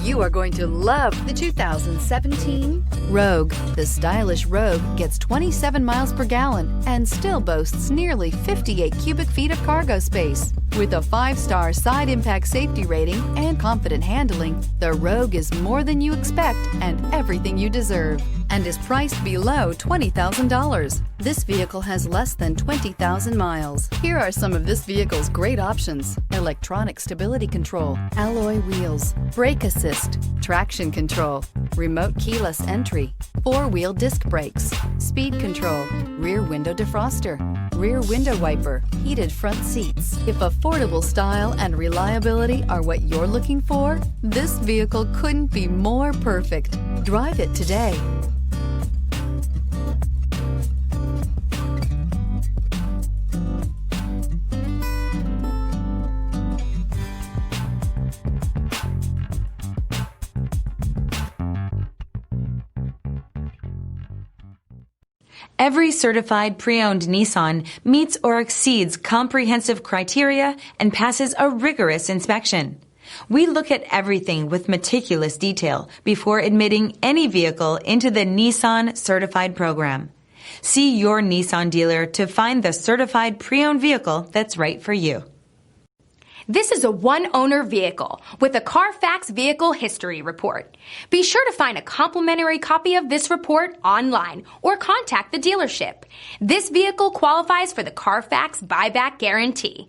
You are going to love the 2017 Rogue. The stylish Rogue gets 27 miles per gallon and still boasts nearly 58 cubic feet of cargo space. With a 5-star side impact safety rating and confident handling, the Rogue is more than you expect and everything you deserve, and is priced below $20,000. This vehicle has less than 20,000 miles. Here are some of this vehicle's great options: electronic stability control, alloy wheels, brake assist, traction control, remote keyless entry, 4-wheel disc brakes, speed control, rear window defroster, rear window wiper, heated front seats. If affordable style and reliability are what you're looking for, this vehicle couldn't be more perfect. Drive it today. Every certified pre-owned Nissan meets or exceeds comprehensive criteria and passes a rigorous inspection. We look at everything with meticulous detail before admitting any vehicle into the Nissan Certified Program. See your Nissan dealer to find the certified pre-owned vehicle that's right for you. This is a one-owner vehicle with a Carfax Vehicle History Report. Be sure to find a complimentary copy of this report online or contact the dealership. This vehicle qualifies for the Carfax Buyback Guarantee.